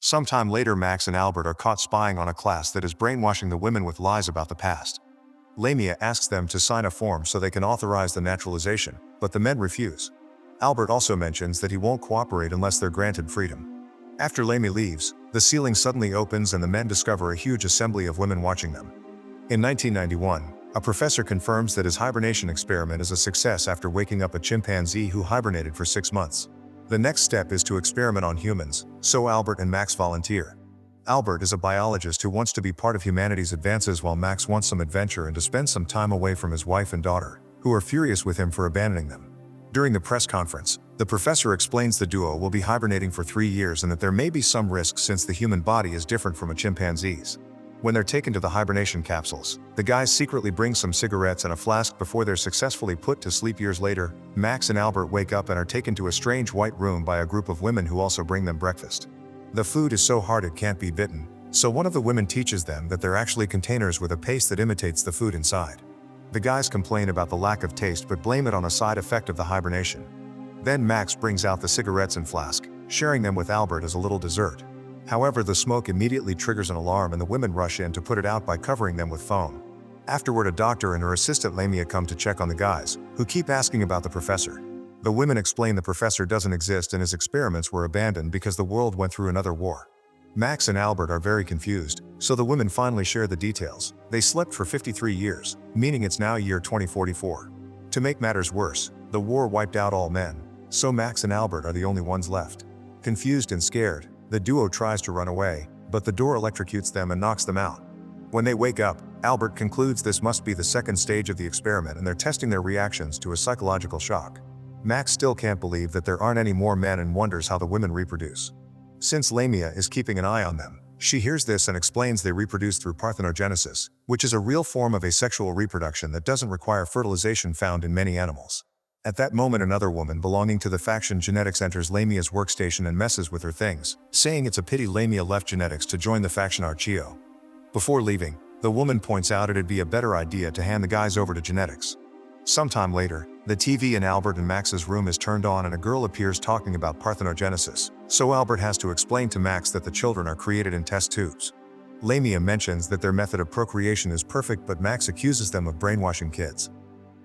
Sometime later, Max and Albert are caught spying on a class that is brainwashing the women with lies about the past. Lamia asks them to sign a form so they can authorize the naturalization, but the men refuse. Albert also mentions that he won't cooperate unless they're granted freedom. After Lamia leaves, the ceiling suddenly opens and the men discover a huge assembly of women watching them. In 1991, a professor confirms that his hibernation experiment is a success after waking up a chimpanzee who hibernated for 6 months. The next step is to experiment on humans, so Albert and Max volunteer. Albert is a biologist who wants to be part of humanity's advances while Max wants some adventure and to spend some time away from his wife and daughter, who are furious with him for abandoning them. During the press conference, the professor explains the duo will be hibernating for 3 years and that there may be some risks since the human body is different from a chimpanzee's. When they're taken to the hibernation capsules, the guys secretly bring some cigarettes and a flask before they're successfully put to sleep. Years later, Max and Albert wake up and are taken to a strange white room by a group of women who also bring them breakfast. The food is so hard it can't be bitten, so one of the women teaches them that they're actually containers with a paste that imitates the food inside. The guys complain about the lack of taste but blame it on a side effect of the hibernation. Then Max brings out the cigarettes and flask, sharing them with Albert as a little dessert. However, the smoke immediately triggers an alarm and the women rush in to put it out by covering them with foam. Afterward, a doctor and her assistant Lamia come to check on the guys, who keep asking about the professor. The women explain the professor doesn't exist and his experiments were abandoned because the world went through another war. Max and Albert are very confused, so the women finally share the details. They slept for 53 years, meaning it's now year 2044. To make matters worse, the war wiped out all men, so Max and Albert are the only ones left. Confused and scared, the duo tries to run away, but the door electrocutes them and knocks them out. When they wake up, Albert concludes this must be the second stage of the experiment and they're testing their reactions to a psychological shock. Max still can't believe that there aren't any more men and wonders how the women reproduce. Since Lamia is keeping an eye on them, she hears this and explains they reproduce through parthenogenesis, which is a real form of asexual reproduction that doesn't require fertilization found in many animals. At that moment, another woman belonging to the faction Genetics enters Lamia's workstation and messes with her things, saying it's a pity Lamia left Genetics to join the faction Archeo. Before leaving, the woman points out it'd be a better idea to hand the guys over to Genetics. Sometime later, the TV in Albert and Max's room is turned on and a girl appears talking about parthenogenesis, so Albert has to explain to Max that the children are created in test tubes. Lamia mentions that their method of procreation is perfect, but Max accuses them of brainwashing kids.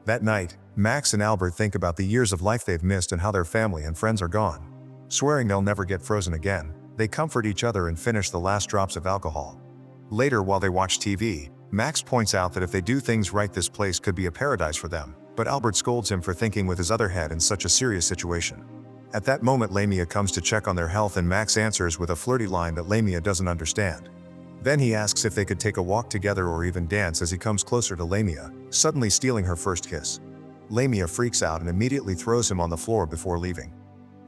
That night, Max and Albert think about the years of life they've missed and how their family and friends are gone. Swearing they'll never get frozen again, they comfort each other and finish the last drops of alcohol. Later, while they watch TV, Max points out that if they do things right, this place could be a paradise for them, but Albert scolds him for thinking with his other head in such a serious situation. At that moment, Lamia comes to check on their health and Max answers with a flirty line that Lamia doesn't understand. Then he asks if they could take a walk together or even dance as he comes closer to Lamia, suddenly stealing her first kiss. Lamia freaks out and immediately throws him on the floor before leaving.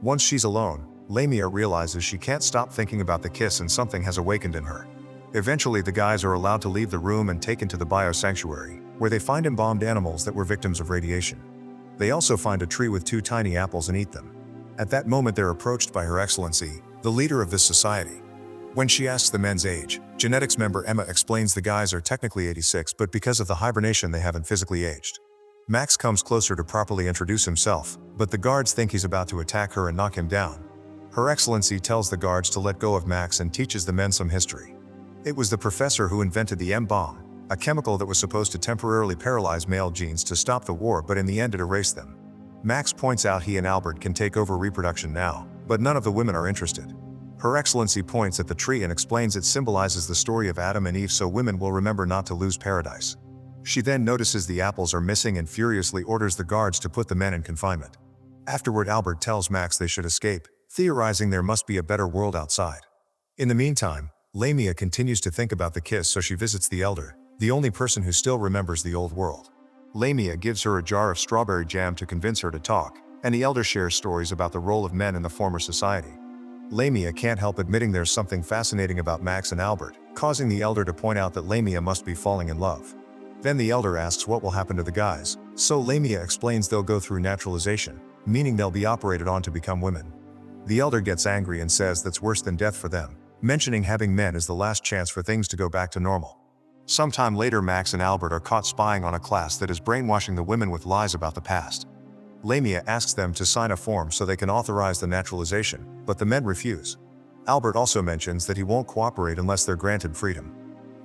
Once she's alone, Lamia realizes she can't stop thinking about the kiss and something has awakened in her. Eventually, the guys are allowed to leave the room and taken to the biosanctuary, where they find embalmed animals that were victims of radiation. They also find a tree with 2 tiny apples and eat them. At that moment, they're approached by Her Excellency, the leader of this society. When she asks the men's age, Genetics member Emma explains the guys are technically 86, but because of the hibernation they haven't physically aged. Max comes closer to properly introduce himself, but the guards think he's about to attack her and knock him down. Her Excellency tells the guards to let go of Max and teaches the men some history. It was the professor who invented the M-bomb, a chemical that was supposed to temporarily paralyze male genes to stop the war, but in the end it erased them. Max points out he and Albert can take over reproduction now, but none of the women are interested. Her Excellency points at the tree and explains it symbolizes the story of Adam and Eve so women will remember not to lose paradise. She then notices the apples are missing and furiously orders the guards to put the men in confinement. Afterward, Albert tells Max they should escape, theorizing there must be a better world outside. In the meantime, Lamia continues to think about the kiss, so she visits the elder, the only person who still remembers the old world. Lamia gives her a jar of strawberry jam to convince her to talk, and the elder shares stories about the role of men in the former society. Lamia can't help admitting there's something fascinating about Max and Albert, causing the elder to point out that Lamia must be falling in love. Then the elder asks what will happen to the guys, so Lamia explains they'll go through naturalization, meaning they'll be operated on to become women. The elder gets angry and says that's worse than death for them, mentioning having men is the last chance for things to go back to normal. Sometime later, Max and Albert are caught spying on a class that is brainwashing the women with lies about the past. Lamia asks them to sign a form so they can authorize the naturalization, but the men refuse. Albert also mentions that he won't cooperate unless they're granted freedom.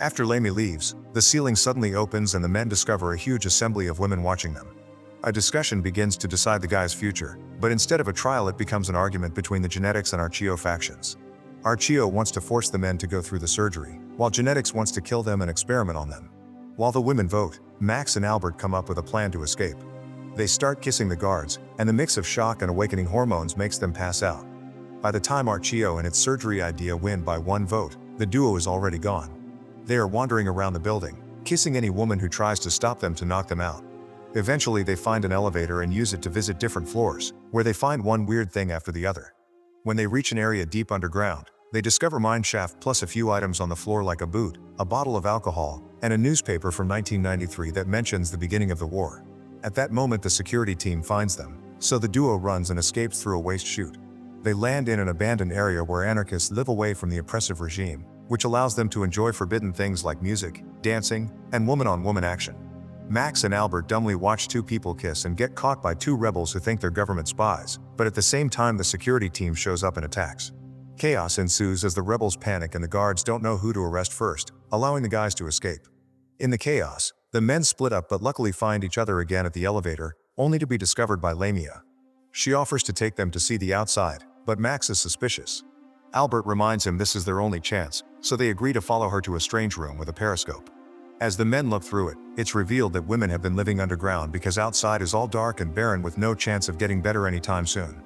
After Lamia leaves, the ceiling suddenly opens and the men discover a huge assembly of women watching them. A discussion begins to decide the guy's future, but instead of a trial it becomes an argument between the Genetics and Archeo factions. Archeo wants to force the men to go through the surgery, while Genetics wants to kill them and experiment on them. While the women vote, Max and Albert come up with a plan to escape. They start kissing the guards, and the mix of shock and awakening hormones makes them pass out. By the time Archeo and its surgery idea win by one vote, the duo is already gone. They are wandering around the building, kissing any woman who tries to stop them to knock them out. Eventually they find an elevator and use it to visit different floors, where they find one weird thing after the other. When they reach an area deep underground, they discover mineshaft plus a few items on the floor like a boot, a bottle of alcohol, and a newspaper from 1993 that mentions the beginning of the war. At that moment the security team finds them, so the duo runs and escapes through a waste chute. They land in an abandoned area where anarchists live away from the oppressive regime, which allows them to enjoy forbidden things like music, dancing, and woman-on-woman action. Max and Albert dumbly watch two people kiss and get caught by two rebels who think they're government spies, but at the same time the security team shows up and attacks. Chaos ensues as the rebels panic and the guards don't know who to arrest first, allowing the guys to escape. In the chaos, the men split up but luckily find each other again at the elevator, only to be discovered by Lamia. She offers to take them to see the outside, but Max is suspicious. Albert reminds him this is their only chance, so they agree to follow her to a strange room with a periscope. As the men look through it, it's revealed that women have been living underground because outside is all dark and barren with no chance of getting better anytime soon.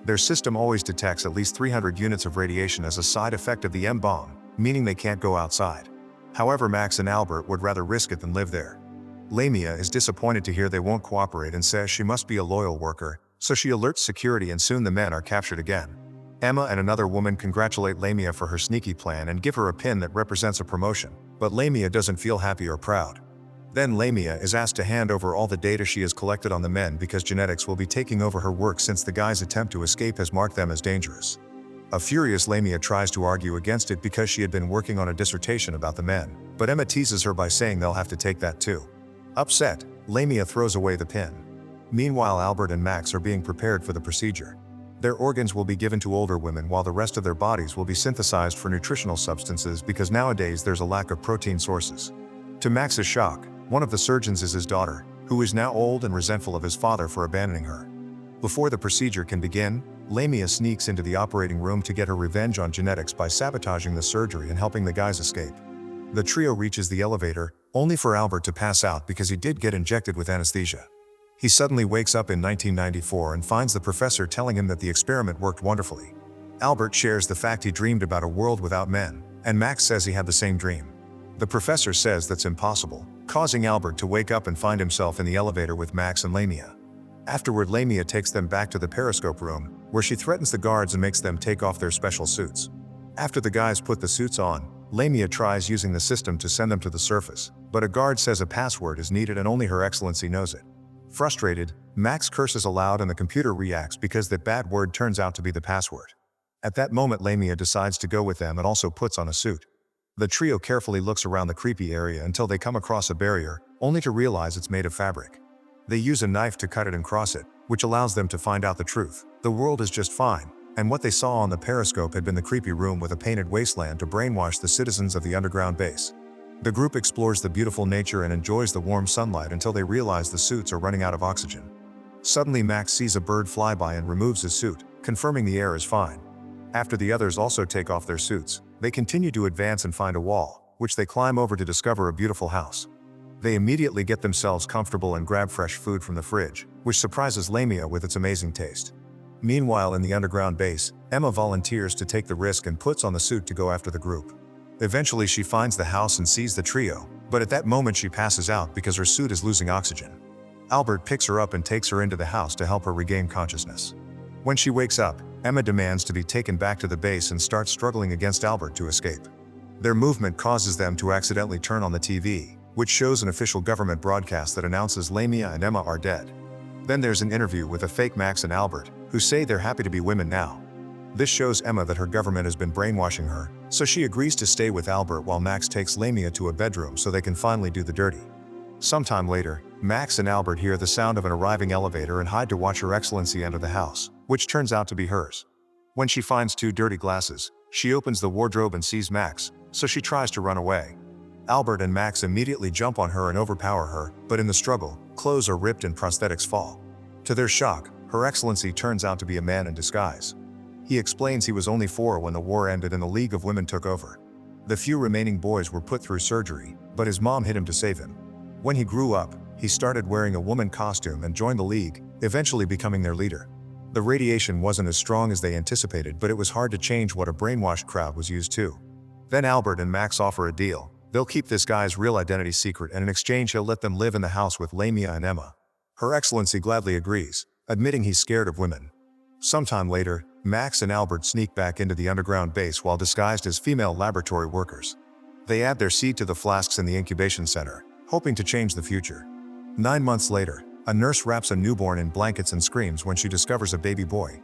Their system always detects at least 300 units of radiation as a side effect of the M-bomb, meaning they can't go outside. However, Max and Albert would rather risk it than live there. Lamia is disappointed to hear they won't cooperate and says she must be a loyal worker, so she alerts security and soon the men are captured again. Emma and another woman congratulate Lamia for her sneaky plan and give her a pin that represents a promotion, but Lamia doesn't feel happy or proud. Then Lamia is asked to hand over all the data she has collected on the men because Genetics will be taking over her work since the guy's attempt to escape has marked them as dangerous. A furious Lamia tries to argue against it because she had been working on a dissertation about the men, but Emma teases her by saying they'll have to take that too. Upset, Lamia throws away the pin. Meanwhile, Albert and Max are being prepared for the procedure. Their organs will be given to older women while the rest of their bodies will be synthesized for nutritional substances because nowadays there's a lack of protein sources. To Max's shock, one of the surgeons is his daughter, who is now old and resentful of his father for abandoning her. Before the procedure can begin, Lamia sneaks into the operating room to get her revenge on Genetics by sabotaging the surgery and helping the guys escape. The trio reaches the elevator, only for Albert to pass out because he did get injected with anesthesia. He suddenly wakes up in 1994 and finds the professor telling him that the experiment worked wonderfully. Albert shares the fact he dreamed about a world without men, and Max says he had the same dream. The professor says that's impossible, causing Albert to wake up and find himself in the elevator with Max and Lamia. Afterward, Lamia takes them back to the periscope room, where she threatens the guards and makes them take off their special suits. After the guys put the suits on, Lamia tries using the system to send them to the surface, but a guard says a password is needed and only Her Excellency knows it. Frustrated, Max curses aloud and the computer reacts because that bad word turns out to be the password. At that moment, Lamia decides to go with them and also puts on a suit. The trio carefully looks around the creepy area until they come across a barrier, only to realize it's made of fabric. They use a knife to cut it and cross it, which allows them to find out the truth. The world is just fine, and what they saw on the periscope had been the creepy room with a painted wasteland to brainwash the citizens of the underground base. The group explores the beautiful nature and enjoys the warm sunlight until they realize the suits are running out of oxygen. Suddenly, Max sees a bird fly by and removes his suit, confirming the air is fine. After the others also take off their suits, they continue to advance and find a wall, which they climb over to discover a beautiful house. They immediately get themselves comfortable and grab fresh food from the fridge, which surprises Lamia with its amazing taste. Meanwhile, in the underground base, Emma volunteers to take the risk and puts on the suit to go after the group. Eventually, she finds the house and sees the trio, but at that moment she passes out because her suit is losing oxygen. Albert picks her up and takes her into the house to help her regain consciousness. When she wakes up, Emma demands to be taken back to the base and starts struggling against Albert to escape. Their movement causes them to accidentally turn on the TV, which shows an official government broadcast that announces Lamia and Emma are dead. Then there's an interview with a fake Max and Albert, who say they're happy to be women now. This shows Emma that her government has been brainwashing her, so she agrees to stay with Albert while Max takes Lamia to a bedroom so they can finally do the dirty. Sometime later, Max and Albert hear the sound of an arriving elevator and hide to watch Her Excellency enter the house, which turns out to be hers. When she finds two dirty glasses, She opens the wardrobe and sees Max, so she tries to run away. Albert and Max immediately jump on her and overpower her, but in the struggle, clothes are ripped and prosthetics fall. To their shock, Her Excellency turns out to be a man in disguise. He explains he was only 4 when the war ended and the League of Women took over. The few remaining boys were put through surgery, but his mom hid him to save him. When he grew up, he started wearing a woman costume and joined the League, eventually becoming their leader. The radiation wasn't as strong as they anticipated, but it was hard to change what a brainwashed crowd was used to. Then Albert and Max offer a deal. They'll keep this guy's real identity secret, and in exchange he'll let them live in the house with Lamia and Emma. Her Excellency gladly agrees, admitting he's scared of women. Sometime later, Max and Albert sneak back into the underground base while disguised as female laboratory workers. They add their seed to the flasks in the incubation center, hoping to change the future. 9 months later, a nurse wraps a newborn in blankets and screams when she discovers a baby boy.